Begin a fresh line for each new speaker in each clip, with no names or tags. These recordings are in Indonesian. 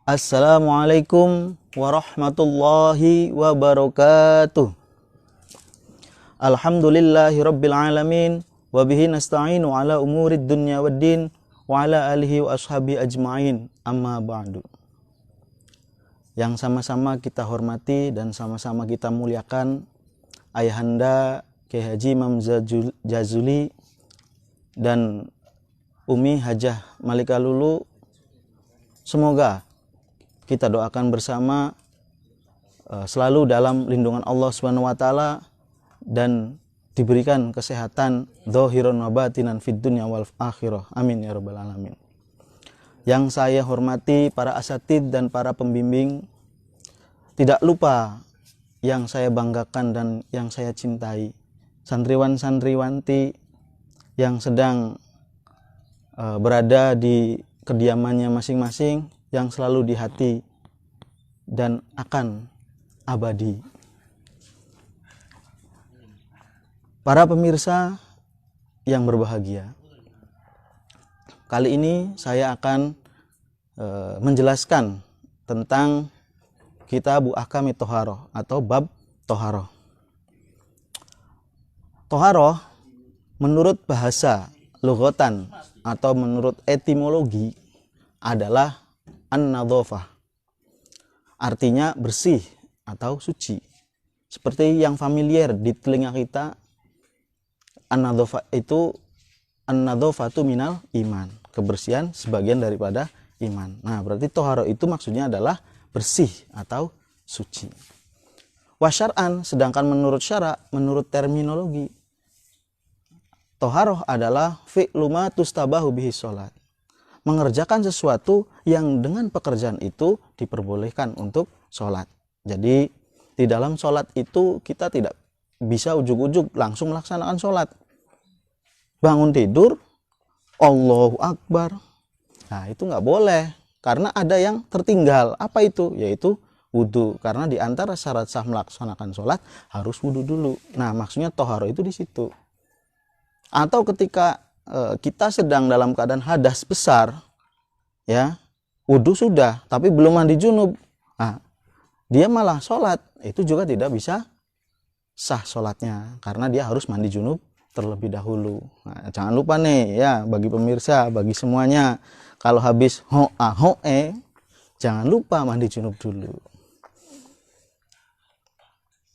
Assalamualaikum warahmatullahi wabarakatuh. Alhamdulillahi rabbil alamin. Wabihi nasta'inu ala umurid dunya waddin. Wa ala alihi wa ashabi ajma'in. Amma ba'du. Yang sama-sama kita hormati dan sama-sama kita muliakan Ayahanda Kiai Haji Imam Jazuli dan Umi Hajah Malika Lulu. Semoga kita doakan bersama selalu dalam lindungan Allah Subhanahu wa taala dan diberikan kesehatan zahiran wa batinan fid dunya wal akhirah. Amin ya rabbal alamin. Yang saya hormati para asatid dan para pembimbing, tidak lupa yang saya banggakan dan yang saya cintai, santriwan-santriwanti yang sedang berada di kediamannya masing-masing, yang selalu di hati dan akan abadi. Para pemirsa yang berbahagia, kali ini saya akan menjelaskan tentang Kitab Ahkami Toharoh atau bab Toharoh. Toharoh menurut bahasa lughatan atau menurut etimologi adalah an-nadhofah, artinya bersih atau suci. Seperti yang familiar di telinga kita, an-nadhofah itu an-nadhofatu minal iman, kebersihan sebagian daripada iman. Nah, berarti toharo itu maksudnya adalah bersih atau suci. Wasyar'an, sedangkan menurut syara, menurut terminologi, toharoh adalah fi'lu ma tustabahu bihi sholat, mengerjakan sesuatu yang dengan pekerjaan itu diperbolehkan untuk sholat. Jadi di dalam sholat itu kita tidak bisa ujuk-ujuk langsung melaksanakan sholat. Bangun tidur, Allahu Akbar. Nah, itu nggak boleh karena ada yang tertinggal. Apa itu? Yaitu wudhu. Karena di antara syarat sah melaksanakan sholat harus wudhu dulu. Nah, maksudnya toharo itu di situ. Atau ketika kita sedang dalam keadaan hadas besar, ya, wudhu sudah tapi belum mandi junub, nah, dia malah sholat, itu juga tidak bisa sah sholatnya karena dia harus mandi junub terlebih dahulu. Nah, jangan lupa nih ya, bagi pemirsa, bagi semuanya, kalau habis ho'e jangan lupa mandi junub dulu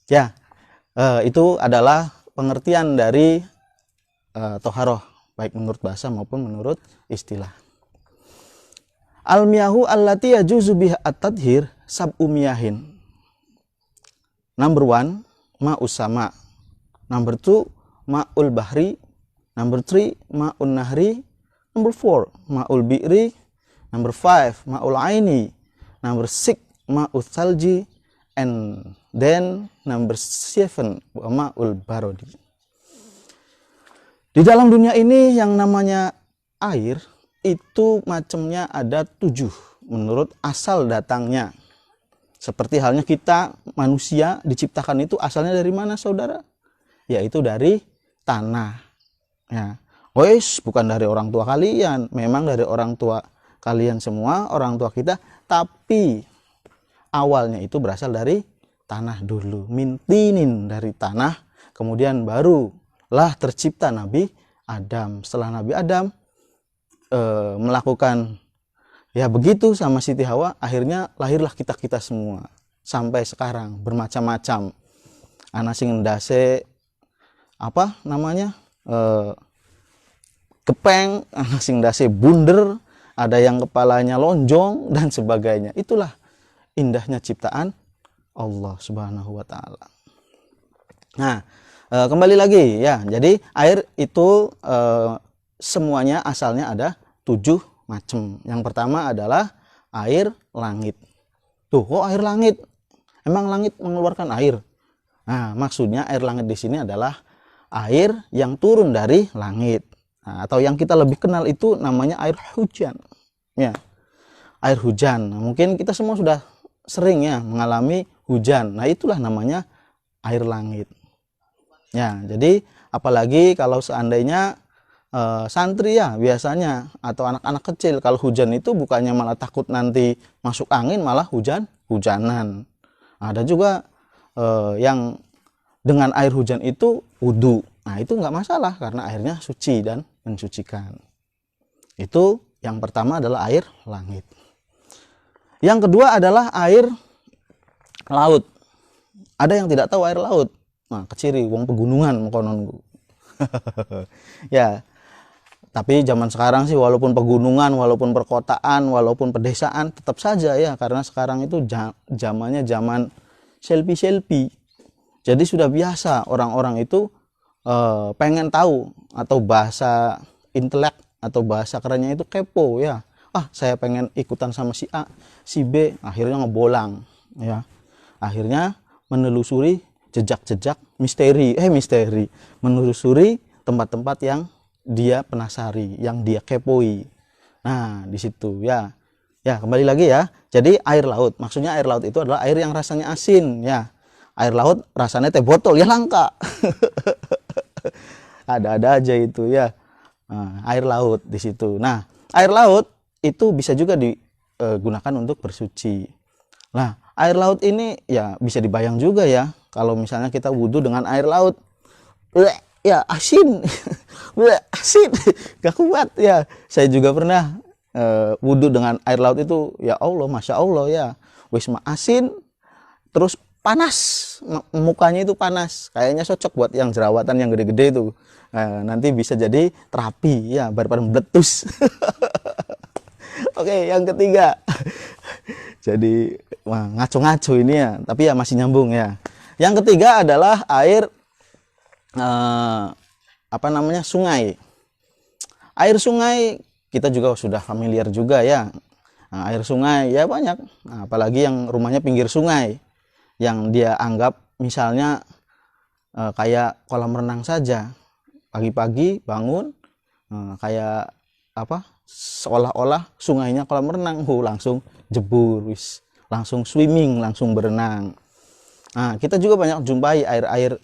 ya. Itu adalah pengertian dari toharoh, baik menurut bahasa maupun menurut istilah. Al-miyahu allati yajuzu biha at-tadhir sab'u miyahin. Number 1, ma'us sama. Number 2, ma'ul bahri. Number 3, ma'un nahri. Number 4, ma'ul bi'ri. Number 5, ma'ul aini. Number 6, ma'ul thalji. And then number 7, ma'ul barodi. Di dalam dunia ini yang namanya air itu macamnya ada 7 menurut asal datangnya. Seperti halnya kita manusia diciptakan itu asalnya dari mana, saudara? Yaitu dari tanah. Ya, bukan dari orang tua kalian, memang dari orang tua kalian semua, orang tua kita, tapi awalnya itu berasal dari tanah dulu, mintinin dari tanah, kemudian barulah tercipta Nabi Adam. Setelah Nabi Adam melakukan ya begitu sama Siti Hawa, akhirnya lahirlah kita semua sampai sekarang bermacam-macam. Ana sing ndase apa namanya kepeng, ana sing ndase bunder, ada yang kepalanya lonjong dan sebagainya. Itulah indahnya ciptaan Allah Subhanahu wa taala. Nah, kembali lagi ya, jadi air itu semuanya asalnya ada 7 macam. Yang pertama adalah air langit. Tuh, kok air langit? Emang langit mengeluarkan air? Nah, maksudnya air langit di sini adalah air yang turun dari langit. Nah, atau yang kita lebih kenal itu namanya air hujan. Ya, air hujan. Nah, mungkin kita semua sudah sering ya mengalami hujan. Nah, itulah namanya air langit. Ya, jadi apalagi kalau seandainya santri ya biasanya, atau anak-anak kecil, kalau hujan itu bukannya malah takut nanti masuk angin, malah hujanan. Ada juga yang dengan air hujan itu wudhu. Nah itu nggak masalah karena airnya suci dan mensucikan. Itu yang pertama adalah air langit. Yang kedua adalah air laut. Ada yang tidak tahu air laut. Nah keciri wong pegunungan kononku. Ya, tapi zaman sekarang sih walaupun pegunungan, walaupun perkotaan, walaupun pedesaan, tetap saja ya, karena sekarang itu zamannya zaman selfie. Jadi sudah biasa orang-orang itu pengen tahu, atau bahasa intelek atau bahasa kerennya itu kepo ya. Saya pengen ikutan sama si A, si B, akhirnya ngebolang ya. Akhirnya menelusuri jejak-jejak misteri, menelusuri tempat-tempat yang dia penasari, yang dia kepoi. Nah, di situ ya. Ya, kembali lagi ya. Jadi air laut, maksudnya air laut itu adalah air yang rasanya asin ya. Air laut rasanya teh botol ya langka. Ada-ada aja itu ya. Nah, air laut di situ. Nah, air laut itu bisa juga digunakan untuk bersuci. Nah, air laut ini ya bisa dibayang juga ya. Kalau misalnya kita wudhu dengan air laut, ya asin, asin, gak kuat ya. Saya juga pernah wudhu dengan air laut itu, ya Allah, masya Allah ya, wisma asin, terus panas, mukanya itu panas, kayaknya cocok buat yang jerawatan yang gede-gede itu. Nanti bisa jadi terapi ya, daripada meletus. Oke, yang ketiga. Jadi ngaco-ngaco ini ya, tapi ya masih nyambung ya. Yang ketiga adalah air sungai. Air sungai kita juga sudah familiar juga ya. Nah, air sungai ya banyak, apalagi yang rumahnya pinggir sungai, yang dia anggap misalnya kayak kolam renang saja. Pagi-pagi bangun kayak seolah-olah sungainya kolam renang, langsung jebur, langsung swimming, langsung berenang. Nah, kita juga banyak jumpai air-air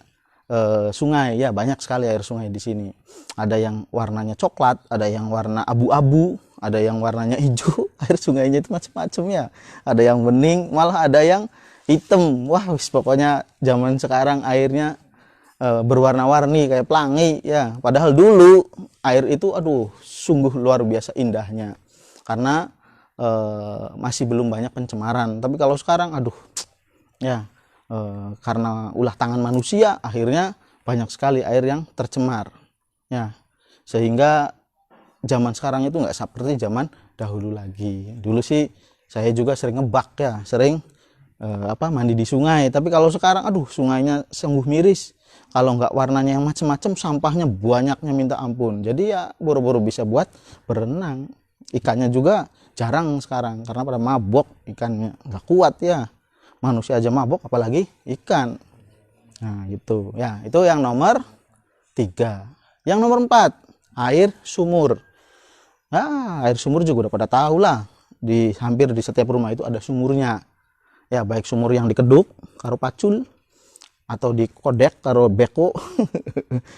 sungai ya, banyak sekali air sungai di sini. Ada yang warnanya coklat, ada yang warna abu-abu, ada yang warnanya hijau. Air sungainya itu macam-macam ya. Ada yang bening, malah ada yang hitam. Wah, pokoknya zaman sekarang airnya berwarna-warni kayak pelangi ya. Padahal dulu air itu sungguh luar biasa indahnya. Karena masih belum banyak pencemaran. Tapi kalau sekarang ya, karena ulah tangan manusia, akhirnya banyak sekali air yang tercemar ya, sehingga zaman sekarang itu nggak seperti zaman dahulu lagi. Dulu sih saya juga sering ngebak ya, sering mandi di sungai. Tapi kalau sekarang sungainya sungguh miris. Kalau nggak warnanya yang macam-macam, sampahnya banyaknya minta ampun. Jadi ya buru-buru bisa buat berenang. Ikannya juga jarang sekarang karena pada mabok, ikannya nggak kuat ya. Manusia aja mabok, apalagi ikan. Nah gitu ya, itu yang nomor 3. Yang nomor 4, air sumur. Air sumur juga udah pada tahu lah, hampir di setiap rumah itu ada sumurnya ya, baik sumur yang dikeduk karo pacul, atau dikodek karo beko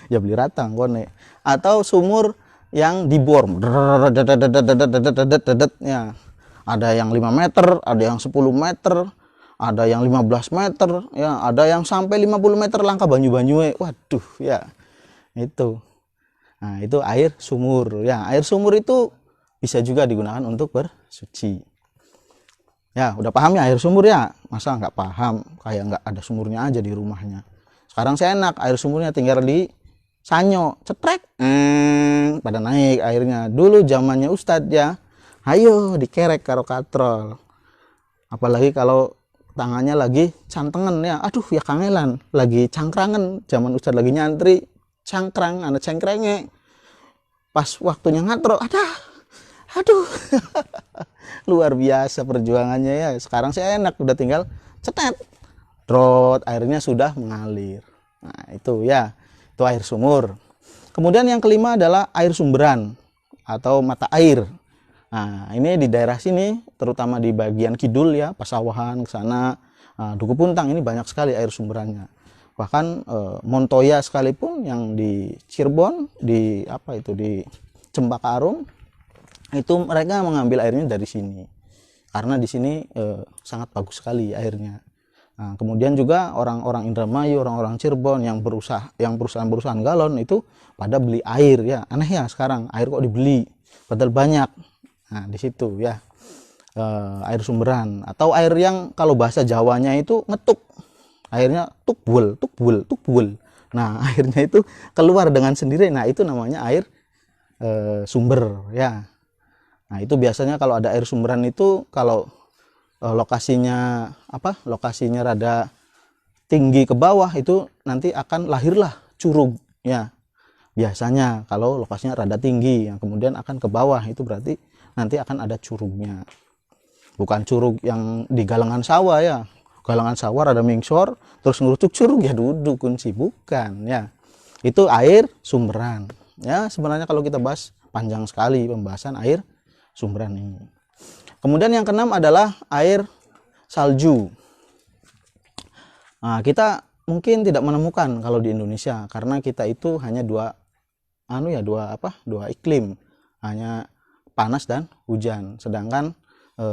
ya beli ratang kone, atau sumur yang dibor ya. Ada yang 5 meter, ada yang 10 meter, ada yang 15 meter ya, ada yang sampai 50 meter langkah banyu-banyu. Waduh ya, itu. Nah, itu air sumur ya. Air sumur itu bisa juga digunakan untuk bersuci. Ya, udah paham ya air sumur ya? Masa nggak paham, kayak nggak ada sumurnya aja di rumahnya. Sekarang saya enak, air sumurnya tinggal di sanyo, cetrek, pada naik airnya. Dulu zamannya Ustadz ya, ayo dikerek karo katrol. Apalagi kalau tangannya lagi cantengan ya, ya kangelan, lagi cangkrangan. Zaman Ustadz lagi nyantri, cangkrang, anak cengkrenge. Pas waktunya ngatrol, luar biasa perjuangannya ya. Sekarang saya enak, udah tinggal cetet, drot, airnya sudah mengalir. Nah itu ya, itu air sumur. Kemudian yang kelima adalah air sumberan atau mata air. Nah ini di daerah sini, terutama di bagian kidul ya, Pasawahan ke sana, Duku Puntang, ini banyak sekali air sumberannya. Bahkan Montoya sekalipun yang di Cirebon, di Cempaka Arum, itu mereka mengambil airnya dari sini. Karena di sini sangat bagus sekali airnya. Nah, kemudian juga orang-orang Indramayu, orang-orang Cirebon yang perusahaan-perusahaan galon itu pada beli air ya. Aneh ya sekarang air kok dibeli padahal banyak. Nah, di situ ya. Air sumberan atau air yang kalau bahasa Jawanya itu ngetuk. Airnya tukbul. Nah, airnya itu keluar dengan sendiri. Nah, itu namanya air sumber ya. Nah, itu biasanya kalau ada air sumberan itu kalau lokasinya rada tinggi ke bawah itu nanti akan lahirlah curug ya. Biasanya kalau lokasinya rada tinggi yang kemudian akan ke bawah itu berarti nanti akan ada curugnya. Bukan curug yang di galangan sawah ya. Galangan sawah rada mingsor terus ngerucuk curug ya duduk kunci, bukan ya. Itu air sumberan. Ya, sebenarnya kalau kita bahas panjang sekali pembahasan air sumberan ini. Kemudian yang keenam adalah air salju. Nah, kita mungkin tidak menemukan kalau di Indonesia karena kita itu hanya dua iklim, hanya panas dan hujan. Sedangkan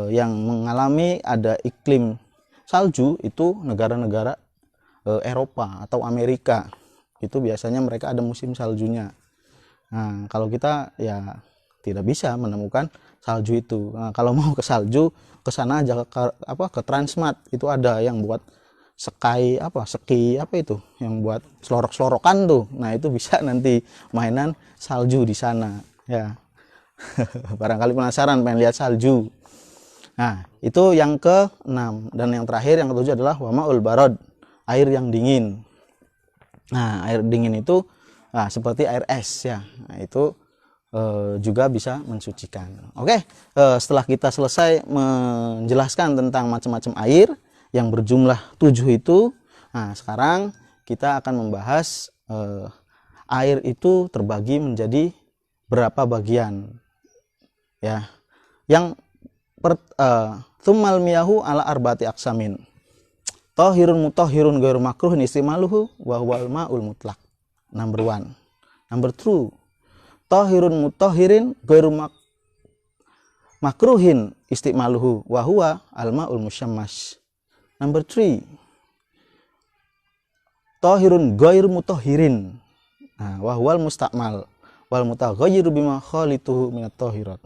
yang mengalami ada iklim salju itu negara-negara Eropa atau Amerika. Itu biasanya mereka ada musim saljunya. Nah, kalau kita ya tidak bisa menemukan salju itu. Nah, kalau mau ke salju ke sana aja ke Transmart itu ada yang buat ski itu yang buat selorok-selorokan tuh. Nah, itu bisa nanti mainan salju di sana ya. Barangkali penasaran pengen lihat salju. Nah, itu yang ke-6 dan yang terakhir yang ke-7 adalah wama'ul barad, air yang dingin. Nah, air dingin itu seperti air es ya. Nah, itu juga bisa mensucikan. Oke, setelah kita selesai menjelaskan tentang macam-macam air yang berjumlah 7 itu, nah sekarang kita akan membahas air itu terbagi menjadi berapa bagian ya. Yang tsummal miyahu ala arba'ati aqsamin. Tahirun mutahhirun ghairu makruhin istimaluhu wa huwal ma'ul mutlaq. Number 1. Number 2. Tahirun mutahhirin ghairu makruhin istimaluhu wa huwa al-ma'ul musyammas. Number 3. Tahirun ghairu mutahhirin wa huwal musta'mal wal mutaghayyiru bima khalituhu minat tahirat.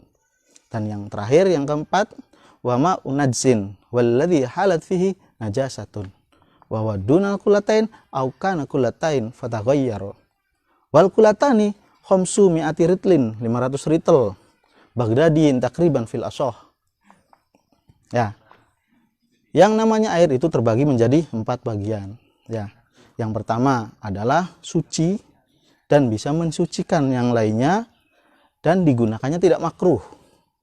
Dan yang terakhir yang keempat, wa ma'un najsin walladzi halat fihi najasatun wa huwa dunal kulatain au kana kulatain fataghayyara. Wal kulatani khamsu mi'ati ritlin, 500 ritel. Baghdadiin takriban fil asoh. Ya. Yang namanya air itu terbagi menjadi 4 bagian, ya. Yang pertama adalah suci dan bisa mensucikan yang lainnya dan digunakannya tidak makruh.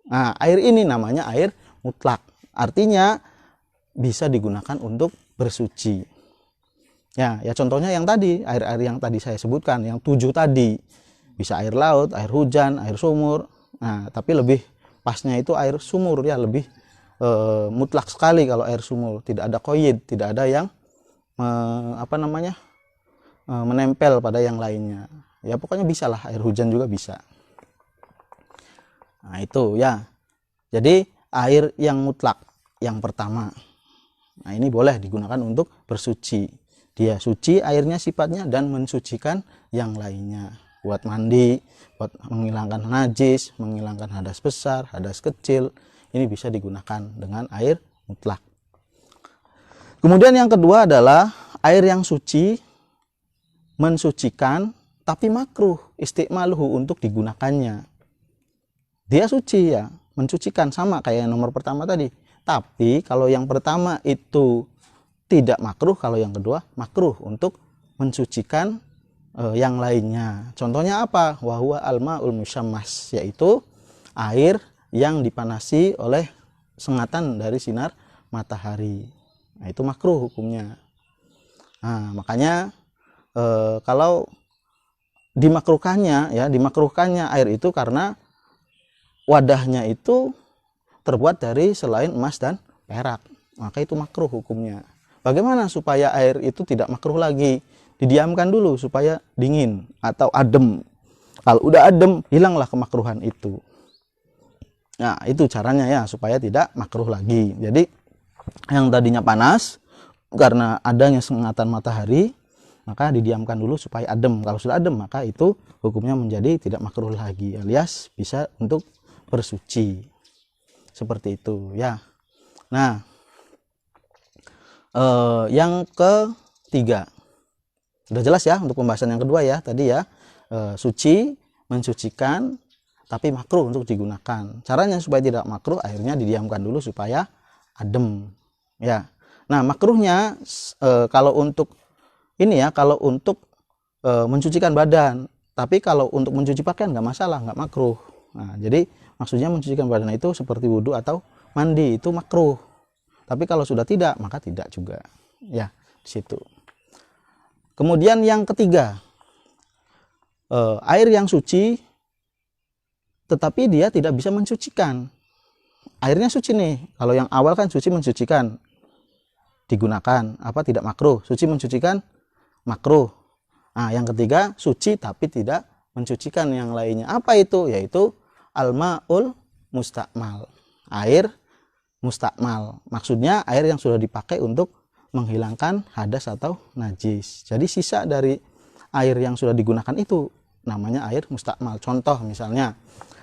Nah, air ini namanya air mutlak. Artinya bisa digunakan untuk bersuci. Ya contohnya yang tadi, air-air yang tadi saya sebutkan, yang 7 tadi. Bisa air laut, air hujan, air sumur. Nah, tapi lebih pasnya itu air sumur ya, lebih mutlak sekali kalau air sumur. Tidak ada qayd, tidak ada yang menempel pada yang lainnya. Ya pokoknya bisa lah, air hujan juga bisa. Nah, itu ya. Jadi air yang mutlak yang pertama. Nah, ini boleh digunakan untuk bersuci. Dia suci airnya sifatnya dan mensucikan yang lainnya. Buat mandi, buat menghilangkan najis, menghilangkan hadas besar, hadas kecil. Ini bisa digunakan dengan air mutlak. Kemudian yang kedua adalah air yang suci, mensucikan, tapi makruh istimaluhu untuk digunakannya. Dia suci ya, mensucikan sama kayak yang nomor pertama tadi. Tapi kalau yang pertama itu tidak makruh, kalau yang kedua makruh untuk mensucikan yang lainnya. Contohnya apa? Wahuwa al-ma'ul musyammas, yaitu air yang dipanasi oleh sengatan dari sinar matahari. Nah, itu makruh hukumnya. Nah, makanya kalau dimakruhkannya air itu karena wadahnya itu terbuat dari selain emas dan perak, maka itu makruh hukumnya. Bagaimana supaya air itu tidak makruh lagi? Didiamkan dulu supaya dingin atau adem. Kalau udah adem, hilanglah kemakruhan itu. Nah, itu caranya ya, supaya tidak makruh lagi. Jadi, yang tadinya panas, karena adanya sengatan matahari, maka didiamkan dulu supaya adem. Kalau sudah adem, maka itu hukumnya menjadi tidak makruh lagi, alias bisa untuk bersuci. Seperti itu ya. Nah, yang ketiga. Sudah jelas ya untuk pembahasan yang kedua ya, tadi ya. Suci, mensucikan, tapi makruh untuk digunakan. Caranya supaya tidak makruh, airnya didiamkan dulu supaya adem ya. Nah, makruhnya kalau untuk ini ya, kalau untuk mencucikan badan. Tapi kalau untuk mencuci pakaian nggak masalah, nggak makruh. Nah, jadi maksudnya mencucikan badan itu seperti wudhu atau mandi, itu makruh. Tapi kalau sudah tidak, maka tidak juga ya, di situ. Kemudian yang ketiga, air yang suci tetapi dia tidak bisa mensucikan. Airnya suci nih. Kalau yang awal kan suci mensucikan, digunakan, apa tidak makruh. Suci mensucikan, makruh. Nah, yang ketiga suci tapi tidak mensucikan yang lainnya. Apa itu? Yaitu al-ma'ul mustakmal. Air mustakmal. Maksudnya air yang sudah dipakai untuk menghilangkan hadas atau najis. Jadi sisa dari air yang sudah digunakan itu namanya air mustakmal. Contoh misalnya,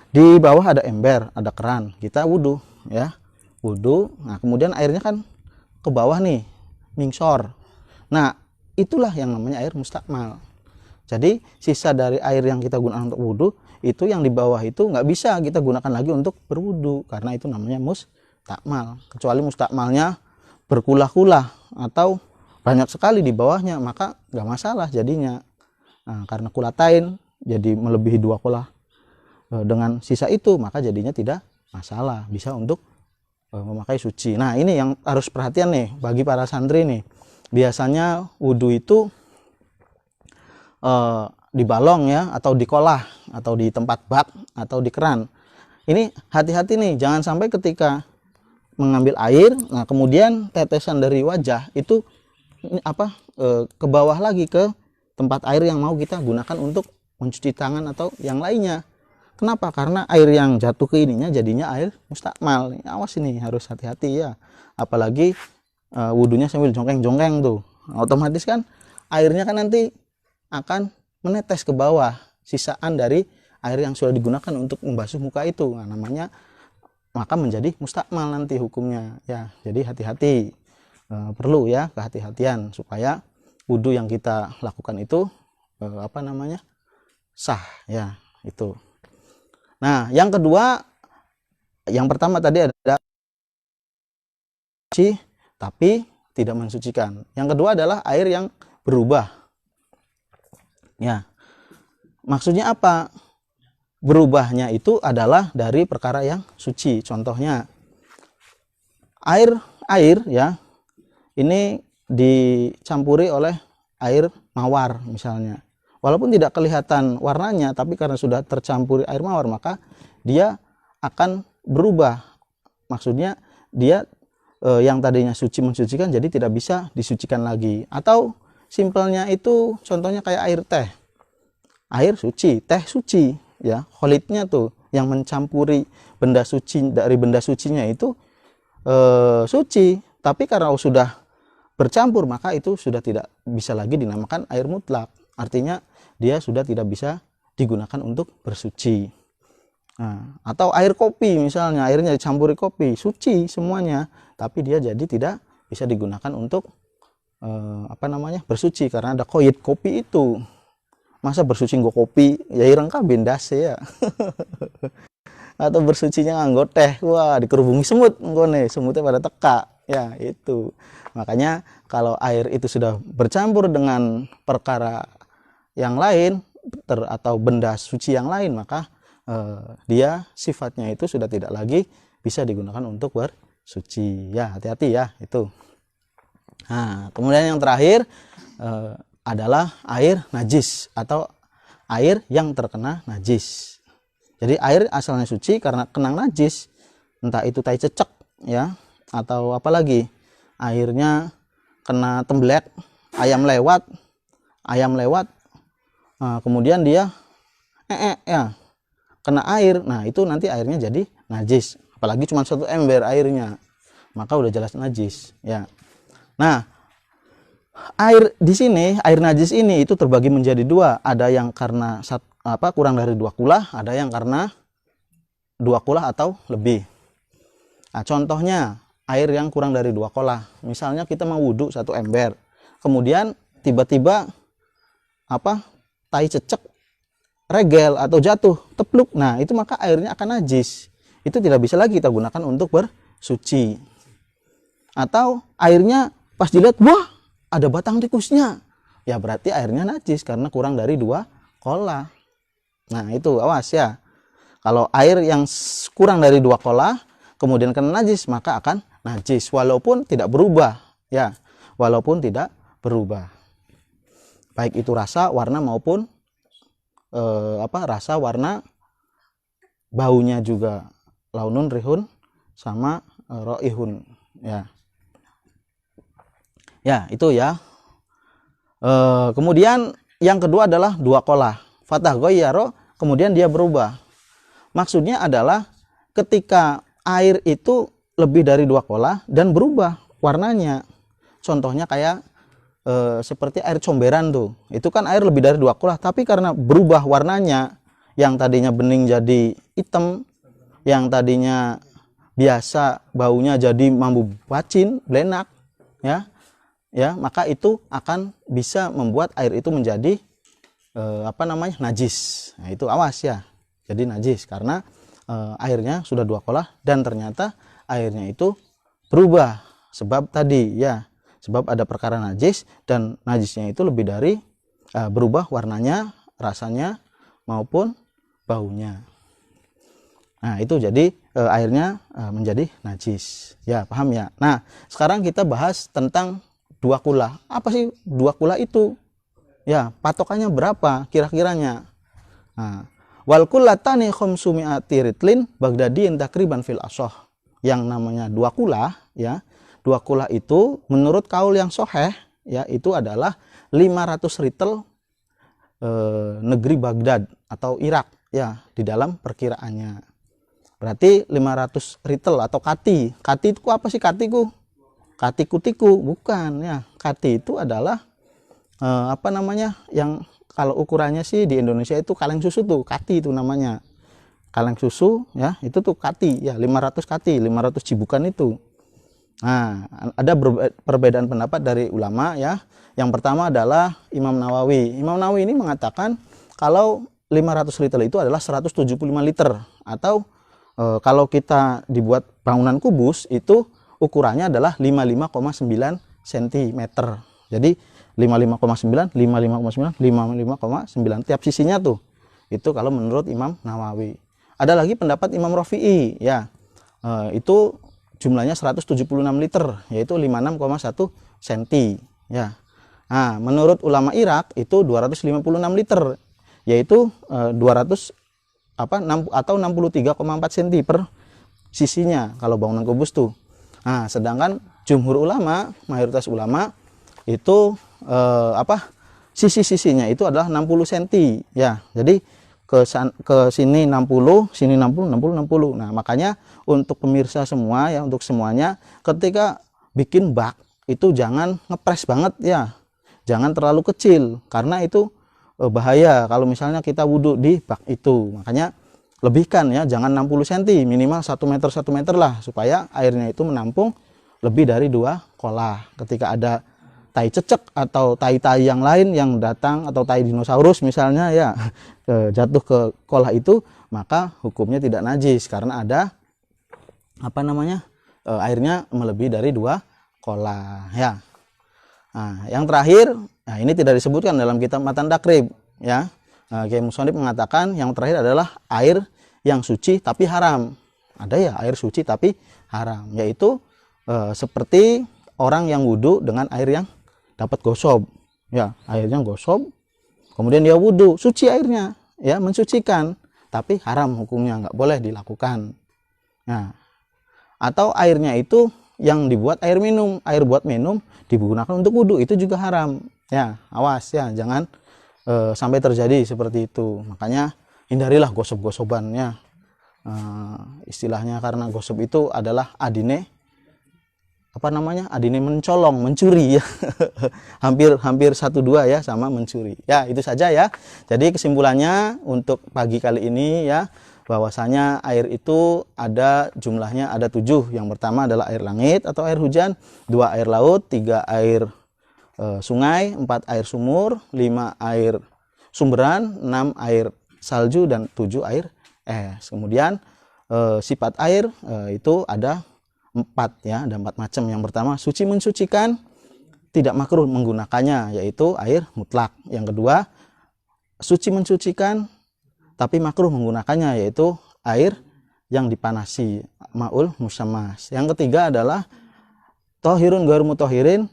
di bawah ada ember, ada keran, kita wudhu ya, wudhu. Nah, kemudian airnya kan ke bawah nih, mingsor. Nah, itulah yang namanya air mustakmal. Jadi sisa dari air yang kita gunakan untuk wudhu, itu yang di bawah itu nggak bisa kita gunakan lagi untuk berwudhu, karena itu namanya mustakmal. Kecuali mustakmalnya berkulah-kulah atau banyak sekali di bawahnya, maka nggak masalah jadinya. Nah, karena kulatain jadi melebihi 2 kulah dengan sisa itu, maka jadinya tidak masalah, bisa untuk memakai suci. Nah, ini yang harus perhatian nih bagi para santri nih. Biasanya wudhu itu di balong ya, atau di kolah, atau di tempat bak, atau di keran. Ini hati-hati nih, jangan sampai ketika mengambil air, nah kemudian tetesan dari wajah itu ke bawah lagi ke tempat air yang mau kita gunakan untuk mencuci tangan atau yang lainnya. Kenapa? Karena air yang jatuh ke ininya jadinya air mustakmal. Awas ini, harus hati-hati ya. Apalagi wudhunya sambil jongkeng-jongkeng tuh. Otomatis kan airnya kan nanti akan menetes ke bawah, sisaan dari air yang sudah digunakan untuk membasuh muka itu. Nah, namanya maka menjadi mustakmal nanti hukumnya ya. Jadi hati-hati, perlu ya kehati-hatian supaya wudhu yang kita lakukan itu sah ya, itu. Nah, yang kedua, yang pertama tadi ada suci tapi tidak mensucikan. Yang kedua adalah air yang berubah. Ya. Maksudnya apa? Berubahnya itu adalah dari perkara yang suci. Contohnya air ya. Ini dicampuri oleh air mawar misalnya. Walaupun tidak kelihatan warnanya, tapi karena sudah tercampur air mawar, maka dia akan berubah. Maksudnya dia yang tadinya suci mensucikan jadi tidak bisa disucikan lagi. Atau simpelnya itu contohnya kayak air teh. Air suci, teh suci ya. Kholidnya tuh yang mencampuri benda suci, dari benda sucinya itu suci, tapi karena sudah bercampur maka itu sudah tidak bisa lagi dinamakan air mutlak. Artinya dia sudah tidak bisa digunakan untuk bersuci. Nah, atau air kopi misalnya, airnya dicampuri kopi, suci semuanya, tapi dia jadi tidak bisa digunakan untuk bersuci karena ada koid kopi itu. Masa bersuci nggo kopi, ya ireng kabeh ndase ya. Atau bersucinya nganggo teh, wah dikerubungi semut nggone, semutnya pada teka. Ya, itu. Makanya kalau air itu sudah bercampur dengan perkara yang lain atau benda suci yang lain, maka dia sifatnya itu sudah tidak lagi bisa digunakan untuk bersuci. Ya, hati-hati ya, itu. Nah, kemudian yang terakhir adalah air najis atau air yang terkena najis. Jadi air asalnya suci karena kena najis, entah itu tai cecek ya, atau apalagi airnya kena tembelek, ayam lewat, kemudian dia ya kena air, nah itu nanti airnya jadi najis, apalagi cuma 1 ember airnya, maka udah jelas najis ya. Nah, air di sini, air najis ini itu terbagi menjadi 2, ada yang karena kurang dari 2 kula, ada yang karena 2 kula atau lebih. Nah, contohnya air yang kurang dari 2 kula, misalnya kita mau wudhu 1 ember, kemudian tiba-tiba tai cecek, regel atau jatuh, tepluk, nah itu maka airnya akan najis, itu tidak bisa lagi kita gunakan untuk bersuci. Atau airnya pas dilihat, wah ada batang tikusnya, ya berarti airnya najis karena kurang dari 2 kola. Nah itu awas ya, kalau air yang kurang dari 2 kola kemudian kena najis, maka akan najis walaupun tidak berubah ya, walaupun tidak berubah, baik itu rasa, warna maupun rasa, warna, baunya juga, launun, rihun, sama roihun ya. Ya itu ya. Kemudian yang kedua adalah 2 kola, fatah goyaro, kemudian dia berubah. Maksudnya adalah ketika air itu lebih dari 2 kola dan berubah warnanya. Contohnya kayak seperti air comberan tuh, itu kan air lebih dari 2 kola, tapi karena berubah warnanya, yang tadinya bening jadi hitam, yang tadinya biasa baunya jadi mambu bacin, blenak ya, maka itu akan bisa membuat air itu menjadi najis. Nah itu awas ya, jadi najis karena airnya sudah 2 kolah dan ternyata airnya itu berubah, sebab tadi ya, sebab ada perkara najis dan najisnya itu lebih dari berubah warnanya, rasanya maupun baunya. Nah itu jadi airnya menjadi najis ya, paham ya. Nah sekarang kita bahas tentang 2 kula. Apa sih 2 kula itu? Ya, patokannya berapa kira-kiranya? Nah, wal kullatani khamsumi'ati ritlin Baghdadiyin takriban fil asoh. Yang namanya 2 kula ya. 2 kula itu menurut kaul yang soheh ya, itu adalah 500 ritel negeri Baghdad atau Irak ya, di dalam perkiraannya. Berarti 500 ritel atau kati. Kati itu apa sih katiku? Kati-kutiku, bukan ya. Kati itu adalah yang kalau ukurannya sih di Indonesia itu kaleng susu tuh, kati itu namanya. Kaleng susu ya, itu tuh kati ya, 500 kati, 500 cibukan itu. Nah, ada perbedaan pendapat dari ulama ya. Yang pertama adalah Imam Nawawi. Imam Nawawi ini mengatakan kalau 500 liter itu adalah 175 liter, atau kalau kita dibuat bangunan kubus itu ukurannya adalah 55,9 cm. Jadi 55,9, 55,9, 55,9 tiap sisinya tuh. Itu kalau menurut Imam Nawawi. Ada lagi pendapat Imam Rafi'i ya. Itu jumlahnya 176 liter, yaitu 56,1 cm ya. Nah, menurut ulama Irak itu 256 liter, yaitu 63,4 cm per sisinya kalau bangunan kubus tuh. Nah, sedangkan jumhur ulama, mayoritas ulama itu sisi-sisinya itu adalah 60 cm ya. Jadi ke sini 60, sini 60, 60, 60. Nah, makanya untuk pemirsa semua ya, untuk semuanya ketika bikin bak itu jangan ngepres banget ya. Jangan terlalu kecil karena itu bahaya kalau misalnya kita wudhu di bak itu. Makanya lebihkan ya, jangan 60 cm, minimal 1 meter 1 meter lah, supaya airnya itu menampung lebih dari 2 kolah. Ketika ada tai cecek atau tai-tai yang lain yang datang, atau tai dinosaurus misalnya ya, jatuh ke kolah itu, maka hukumnya tidak najis karena ada airnya melebihi dari 2 kolah ya. Nah, yang terakhir, nah ini tidak disebutkan dalam kitab Matan Takrib ya. Kiai Musonib mengatakan yang terakhir adalah air yang suci tapi haram. Ada ya air suci tapi haram, yaitu seperti orang yang wudhu dengan air yang dapat gosok ya, airnya gosok kemudian dia wudhu, suci airnya ya, mensucikan, tapi haram hukumnya, nggak boleh dilakukan. Nah, atau airnya itu yang dibuat air minum. Air buat minum digunakan untuk wudhu, itu juga haram. Ya, awas ya, jangan sampai terjadi seperti itu. Makanya hindarilah gosok-gosobannya. Istilahnya karena gosok itu adalah adine adine mencolong, mencuri ya. hampir 1-2 ya sama mencuri. Ya, itu saja ya. Jadi kesimpulannya untuk pagi kali ini ya, bahwasanya air itu ada jumlahnya ada 7. Yang pertama adalah air langit atau air hujan, 2 air laut, 3 air sungai, 4 air sumur, 5 air sumberan, 6 air salju, dan 7 air es. Kemudian sifat air itu ada 4 ya, ada 4 macam. Yang pertama, suci mensucikan, tidak makruh menggunakannya, yaitu air mutlak. Yang kedua, suci mensucikan tapi makruh menggunakannya, yaitu air yang dipanasi, maul musammas. Yang ketiga adalah tohirun ghairu mutahhirin,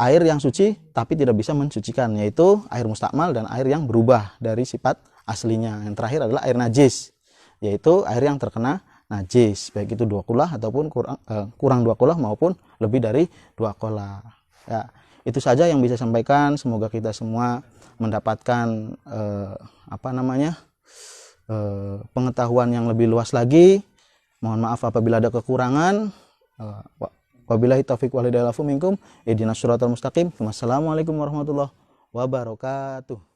air yang suci tapi tidak bisa mensucikan, yaitu air mustakmal dan air yang berubah dari sifat aslinya. Yang terakhir adalah air najis, yaitu air yang terkena najis, baik itu 2 kulah ataupun kurang 2 kulah maupun lebih dari 2 kulah. Ya, itu saja yang bisa sampaikan. Semoga kita semua mendapatkan pengetahuan yang lebih luas lagi. Mohon maaf apabila ada kekurangan. Wabillahi taufiq wal hidayah minkum. Ihdinas siratal mustaqim. Wassalamualaikum warahmatullahi wabarakatuh.